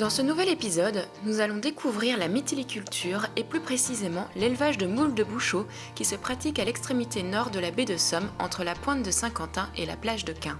Dans ce nouvel épisode, nous allons découvrir la mytiliculture et plus précisément l'élevage de moules de Bouchot qui se pratique à l'extrémité nord de la baie de Somme entre la pointe de Saint-Quentin et la plage de Quin.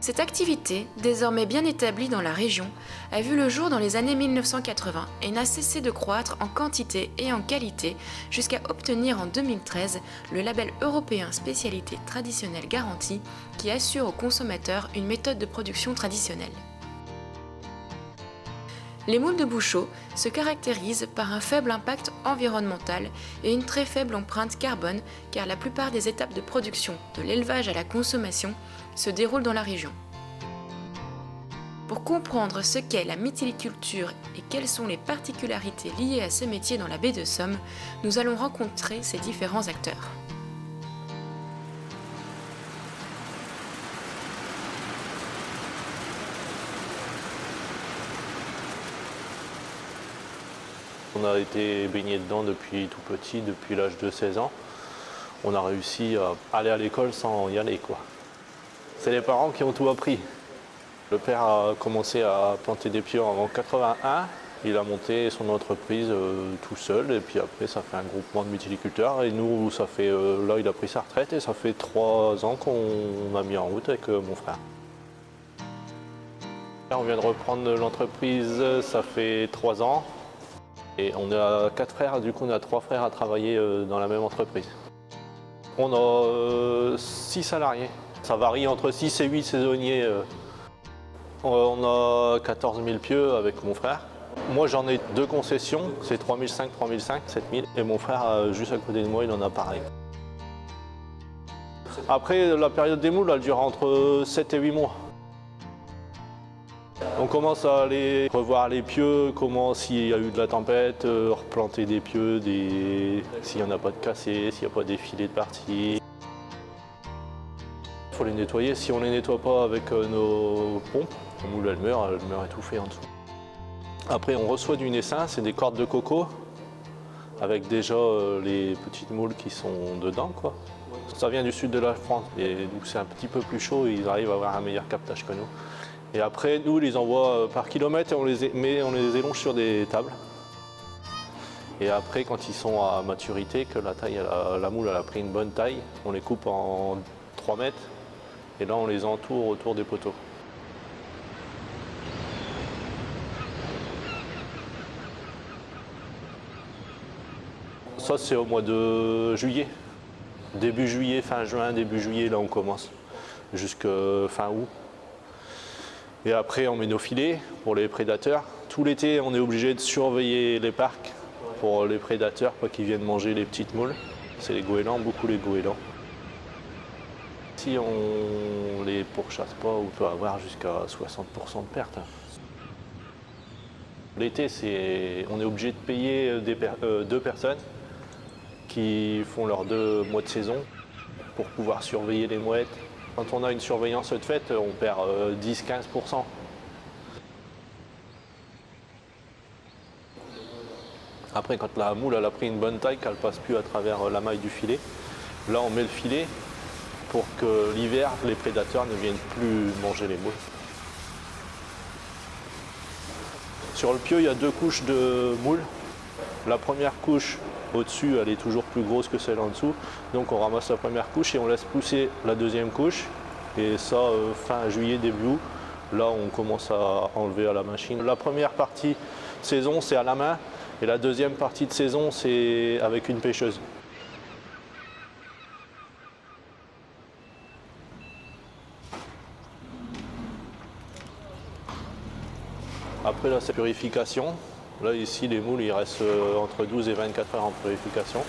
Cette activité, désormais bien établie dans la région, a vu le jour dans les années 1980 et n'a cessé de croître en quantité et en qualité jusqu'à obtenir en 2013 le label européen spécialité traditionnelle garantie qui assure aux consommateurs une méthode de production traditionnelle. Les moules de Bouchot se caractérisent par un faible impact environnemental et une très faible empreinte carbone car la plupart des étapes de production, de l'élevage à la consommation, se déroulent dans la région. Pour comprendre ce qu'est la mytiliculture et quelles sont les particularités liées à ce métier dans la baie de Somme, nous allons rencontrer ces différents acteurs. On a été baigné dedans depuis tout petit, depuis l'âge de 16 ans. On a réussi à aller à l'école sans y aller, quoi. C'est les parents qui ont tout appris. Le père a commencé à planter des pieux en 81. Il a monté son entreprise tout seul et puis après ça fait un groupement de mytiliculteurs. Et nous, ça fait là il a pris sa retraite et ça fait 3 ans qu'on a mis en route avec mon frère. On vient de reprendre l'entreprise, ça fait 3 ans. Et on a 4 frères, du coup on a 3 frères à travailler dans la même entreprise. On a 6 salariés. Ça varie entre 6 et 8 saisonniers. On a 14 000 pieux avec mon frère. Moi j'en ai 2 concessions, c'est 3005, 3005, 7000. Et mon frère juste à côté de moi il en a pareil. Après la période des moules elle dure entre 7 et 8 mois. On commence à aller revoir les pieux, comment s'il y a eu de la tempête, replanter des pieux, s'il n'y en a pas de cassés, s'il n'y a pas des filets de partie. Il faut les nettoyer. Si on ne les nettoie pas avec nos pompes, la moule elle meurt étouffée en dessous. Après on reçoit du naissin, c'est des cordes de coco avec déjà les petites moules qui sont dedans, quoi. Ça vient du sud de la France et donc c'est un petit peu plus chaud et ils arrivent à avoir un meilleur captage que nous. Et après, nous, on les envoie par kilomètre et on les élonge sur des tables. Et après, quand ils sont à maturité, que la moule elle a pris une bonne taille, on les coupe en 3 mètres et là, on les entoure autour des poteaux. Ça, c'est au mois de juillet. Début juillet, fin juin, début juillet, là, on commence. Jusqu'à fin août. Et après, on met nos filets pour les prédateurs. Tout l'été, on est obligé de surveiller les parcs pour les prédateurs, pas qu'ils viennent manger les petites moules. C'est les goélands, beaucoup les goélands. Si on les pourchasse pas, on peut avoir jusqu'à 60% de perte. L'été, on est obligé de payer 2 personnes qui font leurs 2 mois de saison pour pouvoir surveiller les mouettes. Quand on a une surveillance de fait, on perd 10-15%. Après, quand la moule elle a pris une bonne taille, qu'elle ne passe plus à travers la maille du filet, là on met le filet pour que l'hiver, les prédateurs ne viennent plus manger les moules. Sur le pieu, il y a 2 couches de moules. La première couche au-dessus, elle est toujours plus grosse que celle en dessous. Donc on ramasse la première couche et on laisse pousser la deuxième couche. Et ça, fin juillet, début août, là on commence à enlever à la machine. La première partie saison, c'est à la main. Et la deuxième partie de saison, c'est avec une pêcheuse. Après là, c'est purification. Là ici, les moules, ils restent entre 12 et 24 heures en purification.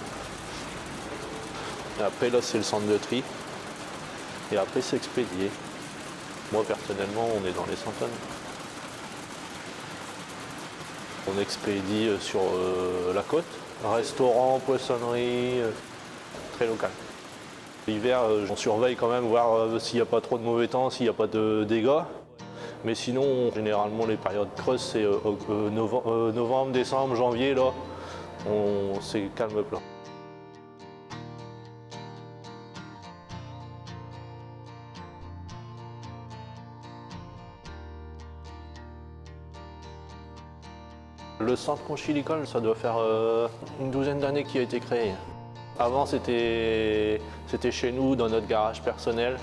Et après là, c'est le centre de tri. Et après, c'est expédié. Moi, personnellement, on est dans les centaines. On expédie sur la côte, restaurant, poissonnerie, très local. L'hiver, on surveille quand même, voir s'il n'y a pas trop de mauvais temps, s'il n'y a pas de dégâts. Mais sinon, généralement, les périodes creuses, c'est novembre, décembre, janvier, là, c'est calme plat. Le centre conchilicole, ça doit faire une douzaine d'années qu'il a été créé. Avant, c'était chez nous, dans notre garage personnel.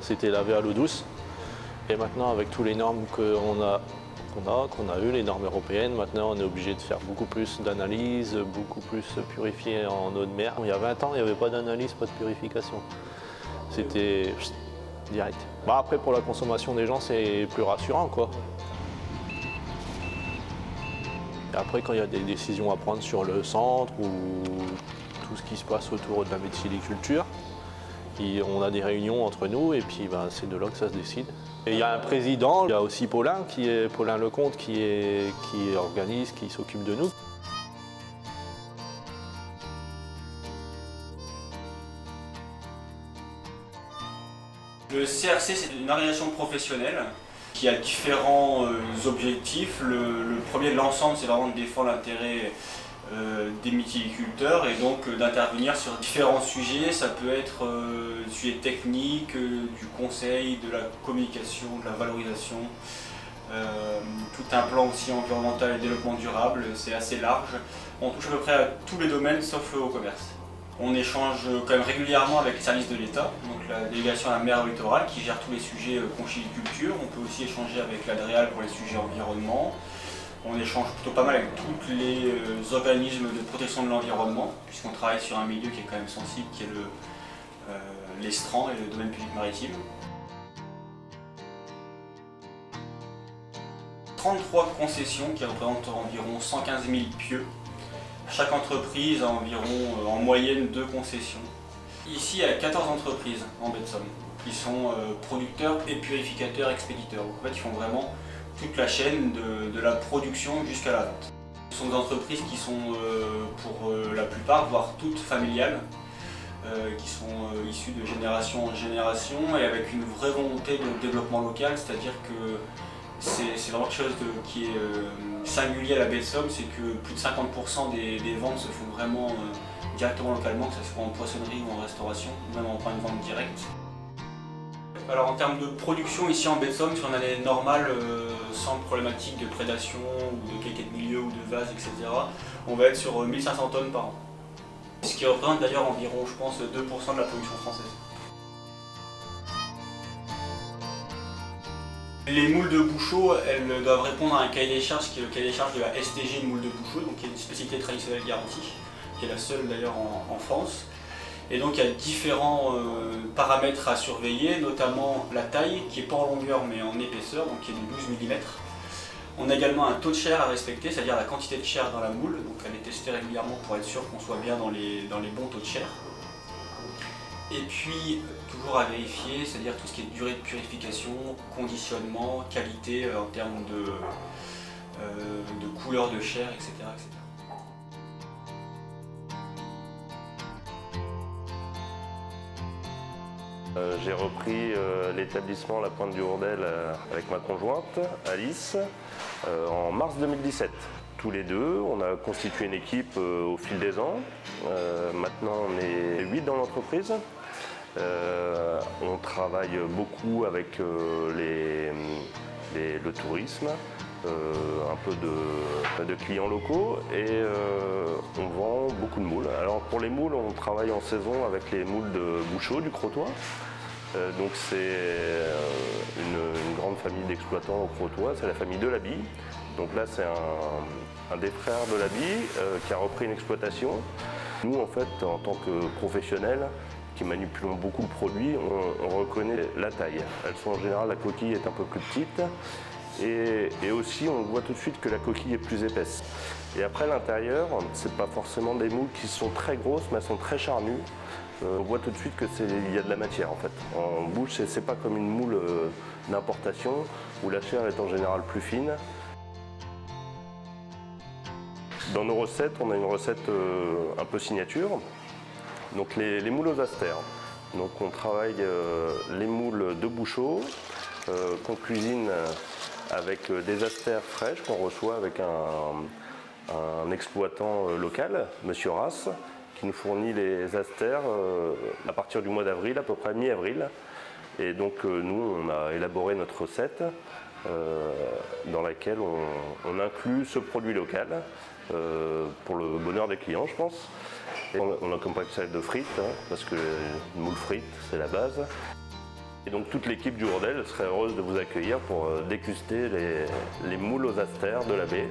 C'était lavé à l'eau douce. Et maintenant, avec toutes les normes qu'on a eues, les normes européennes, maintenant on est obligé de faire beaucoup plus d'analyse, beaucoup plus purifié en eau de mer. Il y a 20 ans, il n'y avait pas d'analyse, pas de purification. C'était direct. Après, pour la consommation des gens, c'est plus rassurant, quoi. Et après, quand il y a des décisions à prendre sur le centre ou tout ce qui se passe autour de la méthyliculture, on a des réunions entre nous et puis c'est de là que ça se décide. Et il y a un président, il y a aussi Paulin Lecomte qui organise, qui s'occupe de nous. Le CRC, c'est une organisation professionnelle qui a différents objectifs. Le premier de l'ensemble, c'est vraiment de défendre l'intérêt des méthyliculteurs et donc d'intervenir sur différents sujets. Ça peut être des sujets techniques, du conseil, de la communication, de la valorisation, tout un plan aussi environnemental et développement durable. C'est assez large. On touche à peu près à tous les domaines sauf au commerce. On échange quand même régulièrement avec les services de l'État, donc la délégation à la mer littorale qui gère tous les sujets conchiliculture. On peut aussi échanger avec l'ADREAL pour les sujets environnement. On échange plutôt pas mal avec tous les organismes de protection de l'environnement, puisqu'on travaille sur un milieu qui est quand même sensible, qui est l'estran et le domaine public maritime. 33 concessions qui représentent environ 115 000 pieux. Chaque entreprise a environ en moyenne 2 concessions. Ici, il y a 14 entreprises en baie de Somme qui sont producteurs et purificateurs expéditeurs. Donc, en fait, ils font vraiment toute la chaîne de la production jusqu'à la vente. Ce sont des entreprises qui sont pour la plupart, voire toutes familiales, qui sont issues de génération en génération et avec une vraie volonté de développement local, c'est-à-dire que c'est vraiment quelque chose qui est singulier à la baie de Somme, c'est que plus de 50% des ventes se font vraiment directement localement, que ce soit en poissonnerie ou en restauration, ou même en point de vente direct. Alors en termes de production ici en baie de Somme, sur une année normale, sans problématique de prédation ou de qualité de milieu ou de vase, etc., on va être sur 1500 tonnes par an. Ce qui représente d'ailleurs environ, je pense, 2% de la production française. Les moules de Bouchot, elles doivent répondre à un cahier des charges qui est le cahier des charges de la STG de moule de Bouchot, donc qui est une spécialité traditionnelle garantie, qui est la seule d'ailleurs en France. Et donc il y a différents paramètres à surveiller, notamment la taille, qui n'est pas en longueur mais en épaisseur, donc qui est de 12 mm. On a également un taux de chair à respecter, c'est-à-dire la quantité de chair dans la moule, donc elle est testée régulièrement pour être sûr qu'on soit bien dans les bons taux de chair. Et puis, toujours à vérifier, c'est-à-dire tout ce qui est durée de purification, conditionnement, qualité en termes de couleur de chair, etc. etc. J'ai repris l'établissement La Pointe du Hourdel avec ma conjointe, Alice, en mars 2017. Tous les deux, on a constitué une équipe au fil des ans. Maintenant, on est 8 dans l'entreprise. On travaille beaucoup avec le tourisme, un peu de clients locaux et on vend beaucoup de moules. Alors pour les moules, on travaille en saison avec les moules de Bouchot, du Crotoy. Donc c'est une grande famille d'exploitants au Crotoy, c'est la famille Delabille. Donc là c'est un des frères Delabille qui a repris une exploitation. Nous en fait en tant que professionnels qui manipulons beaucoup de produits, on reconnaît la taille. Elles sont en général, la coquille est un peu plus petite et aussi on voit tout de suite que la coquille est plus épaisse. Et après l'intérieur, c'est pas forcément des moules qui sont très grosses mais elles sont très charnues. On voit tout de suite qu'il y a de la matière en fait. En bouche, c'est pas comme une moule d'importation où la chair est en général plus fine. Dans nos recettes, on a une recette un peu signature. Donc les moules aux astères. Donc on travaille les moules de Bouchot qu'on cuisine avec des astères fraîches qu'on reçoit avec un exploitant local, Monsieur Rass, qui nous fournit les astères à partir du mois d'avril, à peu près mi-avril. Et donc nous, on a élaboré notre recette dans laquelle on inclut ce produit local pour le bonheur des clients, je pense. Et on accompagne ça de frites, hein, parce que une moule frite, c'est la base. Et donc toute l'équipe du Rodel serait heureuse de vous accueillir pour déguster les moules aux astères de la baie.